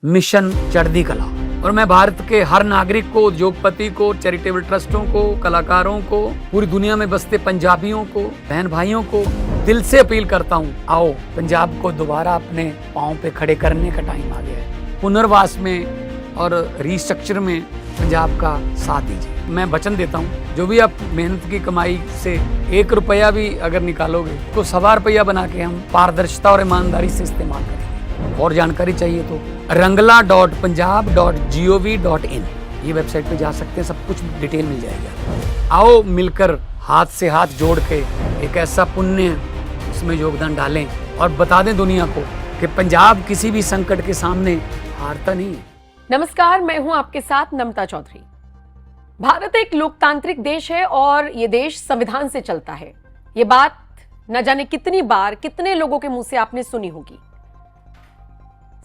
Mission चढ़ती कला। और मैं भारत के हर नागरिक को, उद्योगपति को, चैरिटेबल ट्रस्टों को, कलाकारों को, पूरी दुनिया में बसते पंजाबियों को, बहन भाइयों को दिल से अपील करता हूँ, आओ पंजाब को दोबारा अपने पाँव पे खड़े करने का टाइम आ गया है। पुनर्वास में और रिस्ट्रक्चर में पंजाब का साथ दीजिए। मैं वचन देता हूँ, जो भी आप मेहनत की कमाई से 1 रुपया भी अगर निकालोगे तो 1.25 रुपया बना के हम पारदर्शिता और ईमानदारी से इस्तेमाल करेंगे। और जानकारी चाहिए तो rangla.punjab.gov.in ये वेबसाइट पे जा सकते हैं, सब कुछ डिटेल मिल जाएगा। आओ मिलकर हाथ से हाथ जोड़ के एक ऐसा पुण्य उसमें योगदान डालें और बता दें दुनिया को कि पंजाब किसी भी संकट के सामने हारता नहीं है। नमस्कार, मैं हूं आपके साथ नम्रता चौधरी। भारत एक लोकतांत्रिक देश है और ये देश संविधान से चलता है। ये बात न जाने कितनी बार कितने लोगों के मुंह से आपने सुनी होगी।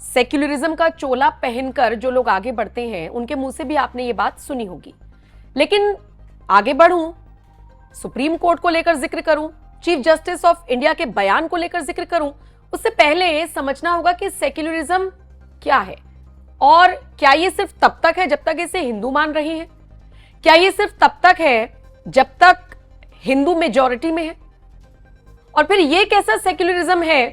सेक्युलरिज्म का चोला पहनकर जो लोग आगे बढ़ते हैं उनके मुंह से भी आपने ये बात सुनी होगी। लेकिन आगे बढ़ूं, सुप्रीम कोर्ट को लेकर जिक्र करूं, चीफ जस्टिस ऑफ इंडिया के बयान को लेकर जिक्र करूं, उससे पहले समझना होगा कि सेक्युलरिज्म क्या है और क्या ये सिर्फ तब तक है जब तक इसे हिंदू मान रही है? क्या ये सिर्फ तब तक है जब तक हिंदू मेजॉरिटी में है? और फिर ये कैसा सेक्युलरिज्म है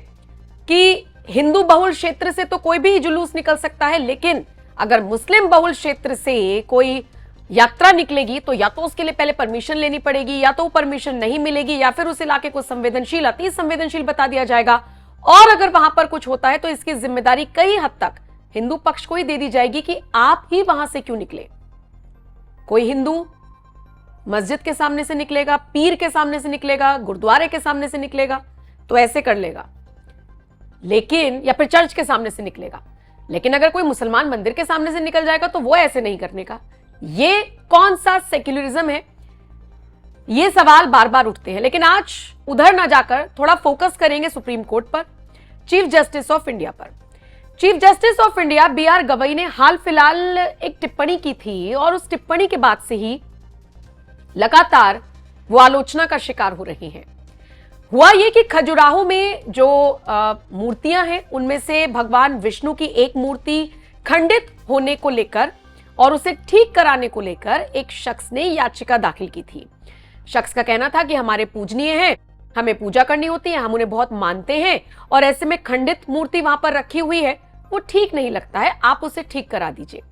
कि हिंदू बहुल क्षेत्र से तो कोई भी जुलूस निकल सकता है, लेकिन अगर मुस्लिम बहुल क्षेत्र से कोई यात्रा निकलेगी तो या तो उसके लिए पहले परमिशन लेनी पड़ेगी, या तो वो परमिशन नहीं मिलेगी, या फिर उस इलाके को संवेदनशील, अति संवेदनशील बता दिया जाएगा। और अगर वहां पर कुछ होता है तो इसकी जिम्मेदारी कई हद तक हिंदू पक्ष को ही दे दी जाएगी कि आप ही वहां से क्यों निकले। कोई हिंदू मस्जिद के सामने से निकलेगा, पीर के सामने से निकलेगा, गुरुद्वारे के सामने से निकलेगा तो ऐसे कर लेगा, लेकिन या फिर चर्च के सामने से निकलेगा। लेकिन अगर कोई मुसलमान मंदिर के सामने से निकल जाएगा तो वो ऐसे नहीं करने का। ये कौन सा सेक्युलरिज्म है? ये सवाल बार बार उठते हैं। लेकिन आज उधर ना जाकर थोड़ा फोकस करेंगे सुप्रीम कोर्ट पर, चीफ जस्टिस ऑफ इंडिया पर। Chief justice of India B R. Gavai ने हाल फिलहाल एक टिप्पणी की थी और उस टिप्पणी के बाद से ही लगातार वो आलोचना का शिकार हो रही हैं। हुआ ये कि खजुराहो में जो मूर्तियां हैं उनमें से भगवान विष्णु की एक मूर्ति खंडित होने को लेकर और उसे ठीक कराने को लेकर एक शख्स ने याचिका दाखिल की थी। शख्स का कहना था कि हमारे पूजनीय हैं, हमें पूजा करनी होती है, हम उन्हें बहुत मानते हैं और ऐसे में खंडित मूर्ति वहां पर रखी हुई है, वो ठीक नहीं लगता है, आप उसे ठीक करा दीजिए।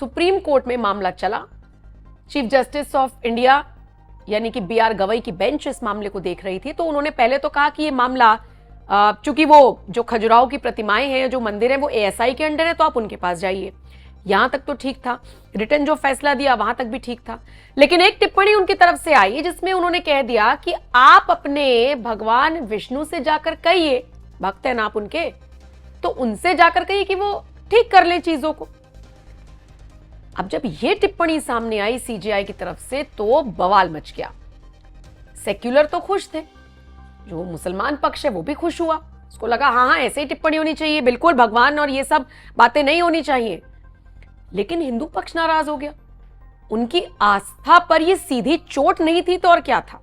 सुप्रीम कोर्ट में मामला चला। चीफ जस्टिस ऑफ इंडिया यानी कि बी.आर. गवई की बेंच इस मामले को देख रही थी। तो उन्होंने पहले तो कहा कि ये मामला, चूंकि वो जो खजुराहो की प्रतिमाएं हैं, जो मंदिर है, वो एएसआई के अंडर है, तो आप उनके पास जाइए। यहां तक तो ठीक था, रिटर्न जो फैसला दिया वहां तक भी ठीक था। लेकिन एक टिप्पणी उनकी तरफ से आई जिसमें उन्होंने कह दिया कि आप अपने भगवान विष्णु से जाकर कहिए, भक्त हैं ना आप उनके, तो उनसे जाकर कहिए कि वो ठीक कर लें चीजों को। अब जब ये टिप्पणी सामने आई सीजेआई की तरफ से तो बवाल मच गया। सेक्युलर तो खुश थे, जो मुसलमान पक्ष है वो भी खुश हुआ, उसको लगा हाँ ऐसे ही टिप्पणी होनी चाहिए, बिल्कुल भगवान और ये सब बातें नहीं होनी चाहिए। लेकिन हिंदू पक्ष नाराज हो गया। उनकी आस्था पर ये सीधी चोट नहीं थी तो और क्या था।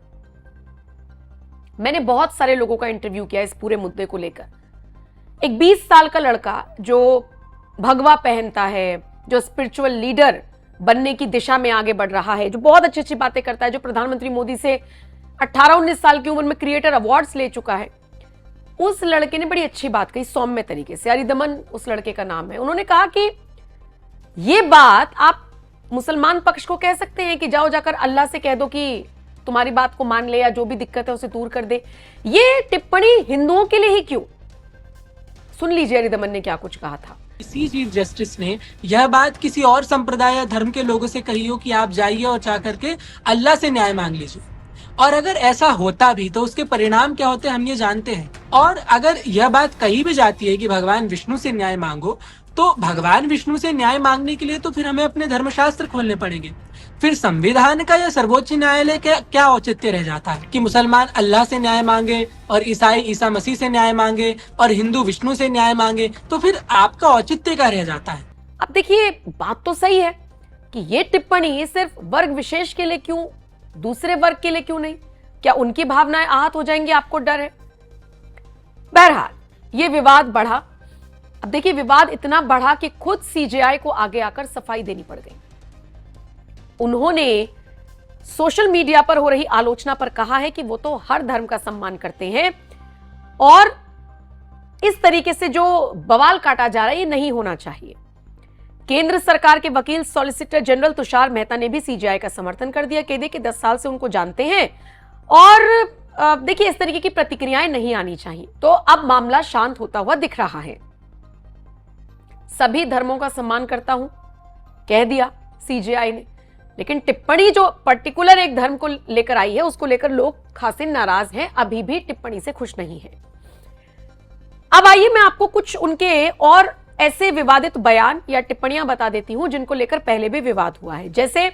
मैंने बहुत सारे लोगों का इंटरव्यू किया इस पूरे मुद्दे को लेकर। एक 20 साल का लड़का जो भगवा पहनता है, जो स्पिरिचुअल लीडर बनने की दिशा में आगे बढ़ रहा है, जो बहुत अच्छी अच्छी बातें करता है, जो प्रधानमंत्री मोदी से 18-19 साल की उम्र में क्रिएटर अवार्ड्स ले चुका है, उस लड़के ने बड़ी अच्छी बात कही सौम्य तरीके से। अरिदमन उस लड़के का नाम है। उन्होंने कहा कि ये बात आप मुसलमान पक्ष को कह सकते हैं कि जाओ जाकर अल्लाह से कह दो कि तुम्हारी बात को मान ले या जो भी दिक्कत है उसे दूर कर दे। ये टिप्पणी हिंदुओं के लिए ही क्यों? सुन लीजिए अरिदमन ने क्या कुछ कहा था। इसी चीफ जस्टिस ने यह बात किसी और संप्रदाय या धर्म के लोगों से कही हो कि आप जाइए और जा करके अल्लाह से न्याय मांग लीजिए, और अगर ऐसा होता भी तो उसके परिणाम क्या होते हैं हम ये जानते हैं। और अगर यह बात कही भी जाती है कि भगवान विष्णु से न्याय मांगो, तो भगवान विष्णु से न्याय मांगने के लिए तो फिर हमें अपने धर्मशास्त्र खोलने पड़ेंगे। फिर संविधान का या सर्वोच्च न्यायालय का क्या औचित्य रह जाता है कि मुसलमान अल्लाह से न्याय मांगे और ईसाई ईसा मसीह से न्याय मांगे और हिंदू विष्णु से न्याय मांगे, तो फिर आपका औचित्य क्या रह जाता है? अब देखिए, बात तो सही है कि ये टिप्पणी सिर्फ वर्ग विशेष के लिए क्यों, दूसरे वर्ग के लिए क्यों नहीं? क्या उनकी भावनाएं आहत हो जाएंगी? आपको डर है? बहरहाल ये विवाद बढ़ा। अब देखिए, विवाद इतना बढ़ा कि खुद सीजेआई को आगे आकर सफाई देनी पड़ गई। उन्होंने सोशल मीडिया पर हो रही आलोचना पर कहा है कि वो तो हर धर्म का सम्मान करते हैं और इस तरीके से जो बवाल काटा जा रहा है ये नहीं होना चाहिए। केंद्र सरकार के वकील सॉलिसिटर जनरल तुषार मेहता ने भी सीजेआई का समर्थन कर दिया। कहते कि 10 साल से उनको जानते हैं और देखिए, इस तरीके की प्रतिक्रियाएं नहीं आनी चाहिए। तो अब मामला शांत होता हुआ दिख रहा है। सभी धर्मों का सम्मान करता हूं, कह दिया सीजेआई ने, लेकिन टिप्पणी जो पर्टिकुलर एक धर्म को लेकर आई है उसको लेकर लोग खासे नाराज हैं, अभी भी टिप्पणी से खुश नहीं है। अब आइए मैं आपको कुछ उनके और ऐसे विवादित बयान या टिप्पणियां बता देती हूं जिनको लेकर पहले भी विवाद हुआ है। जैसे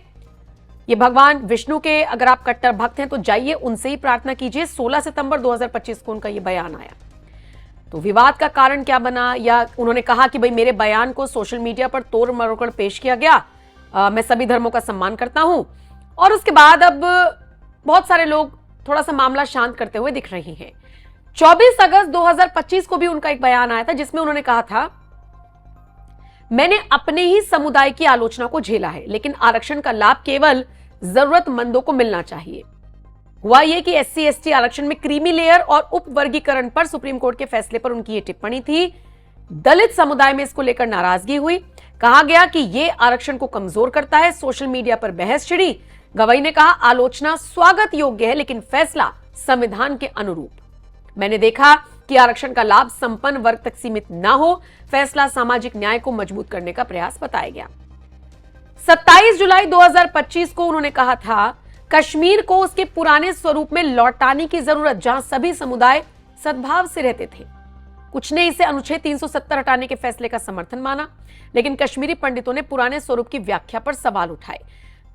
ये भगवान विष्णु के अगर आप कट्टर भक्त हैं तो जाइए उनसे ही प्रार्थना कीजिए। 16 सितंबर 2025 को उनका ये बयान आया। तो विवाद का कारण क्या बना, या उन्होंने कहा कि भाई मेरे बयान को सोशल मीडिया पर तोड़ मरोड़ पेश किया गया, मैं सभी धर्मों का सम्मान करता हूं। और उसके बाद अब बहुत सारे लोग थोड़ा सा मामला शांत करते हुए दिख रहे हैं। 24 अगस्त 2025 को भी उनका एक बयान आया था जिसमें उन्होंने कहा था, मैंने अपने ही समुदाय की आलोचना को झेला है, लेकिन आरक्षण का लाभ केवल जरूरतमंदों को मिलना चाहिए। हुआ यह कि एससी एसटी आरक्षण में क्रीमी लेयर और उपवर्गीकरण पर सुप्रीम कोर्ट के फैसले पर उनकी यह टिप्पणी थी। दलित समुदाय में इसको लेकर नाराजगी हुई। कहा गया कि यह आरक्षण को कमजोर करता है। सोशल मीडिया पर बहस छिड़ी। गवई ने कहा, आलोचना स्वागत योग्य है लेकिन फैसला संविधान के अनुरूप। मैंने देखा कि आरक्षण का लाभ संपन्न वर्ग तक सीमित ना हो। फैसला सामाजिक न्याय को मजबूत करने का प्रयास बताया गया। 27 जुलाई 2025 को उन्होंने कहा था, कश्मीर को उसके पुराने स्वरूप में लौटाने की जरूरत, जहां सभी समुदाय सद्भाव से रहते थे। कुछ ने इसे अनुच्छेद 370 हटाने के फैसले का समर्थन माना, लेकिन कश्मीरी पंडितों ने पुराने स्वरूप की व्याख्या पर सवाल उठाए।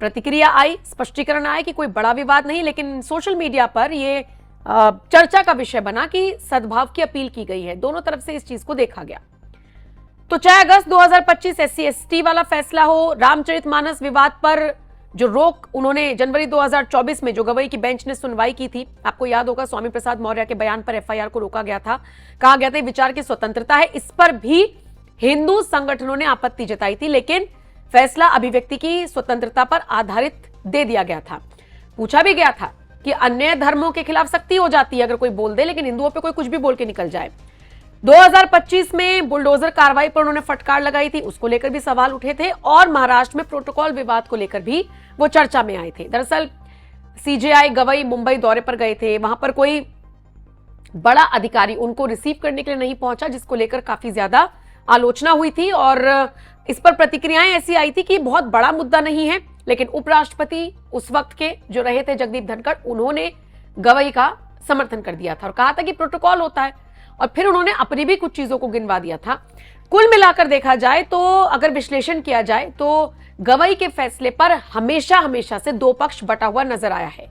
प्रतिक्रिया आई, स्पष्टीकरण आए कि कोई बड़ा विवाद नहीं, लेकिन सोशल मीडिया पर यह चर्चा का विषय बना कि सद्भाव की अपील की गई है। दोनों तरफ से इस चीज को देखा गया। तो चाहे अगस्त 2025 एससी एसटी वाला फैसला हो, रामचरितमानस विवाद पर जो रोक उन्होंने जनवरी 2024 में जो गवई की बेंच ने सुनवाई की थी, आपको याद होगा स्वामी प्रसाद मौर्य के बयान पर एफआईआर को रोका गया था। कहा गया था विचार की स्वतंत्रता है। इस पर भी हिंदू संगठनों ने आपत्ति जताई थी, लेकिन फैसला अभिव्यक्ति की स्वतंत्रता पर आधारित दे दिया गया था। पूछा भी गया था कि अन्य धर्मों के खिलाफ सख्ती हो जाती है अगर कोई बोल दे, लेकिन हिंदुओं पे कोई कुछ भी बोल के निकल जाए। 2025 में बुलडोजर कार्रवाई पर उन्होंने फटकार लगाई थी, उसको लेकर भी सवाल उठे थे। और महाराष्ट्र में प्रोटोकॉल विवाद को लेकर भी वो चर्चा में आए थे। दरअसल सीजेआई गवई मुंबई दौरे पर गए थे, वहां पर कोई बड़ा अधिकारी उनको रिसीव करने के लिए नहीं पहुंचा, जिसको लेकर काफी ज्यादा आलोचना हुई थी। और इस पर प्रतिक्रियाएं ऐसी आई थी कि बहुत बड़ा मुद्दा नहीं है, लेकिन उपराष्ट्रपति उस वक्त के जो रहे थे जगदीप धनखड़, उन्होंने गवई का समर्थन कर दिया था और कहा था कि प्रोटोकॉल होता है। और फिर उन्होंने अपनी भी कुछ चीजों को गिनवा दिया था। कुल मिलाकर देखा जाए तो, अगर विश्लेषण किया जाए तो गवई के फैसले पर हमेशा से दो पक्ष बटा हुआ नजर आया है।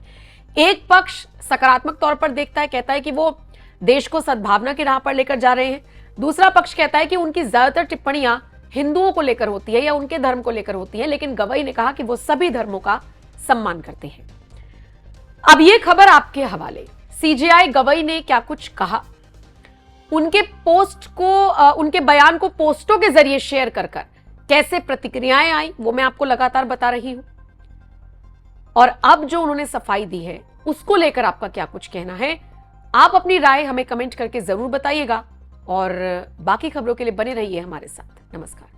एक पक्ष सकारात्मक तौर पर देखता है, कहता है कि वो देश को सद्भावना की राह पर लेकर जा रहे हैं। दूसरा पक्ष कहता है कि उनकी ज्यादातर टिप्पणियां हिंदुओं को लेकर होती है या उनके धर्म को लेकर होती है, लेकिन गवई ने कहा कि वो सभी धर्मों का सम्मान करते हैं। अब ये खबर आपके हवाले। सीजेआई गवई ने क्या कुछ कहा, उनके पोस्ट को, उनके बयान को पोस्टों के जरिए शेयर कर कैसे प्रतिक्रियाएं आई, वो मैं आपको लगातार बता रही हूं। और अब जो उन्होंने सफाई दी है उसको लेकर आपका क्या कुछ कहना है, आप अपनी राय हमें कमेंट करके जरूर बताइएगा। और बाकी खबरों के लिए बने रहिए हमारे साथ। नमस्कार।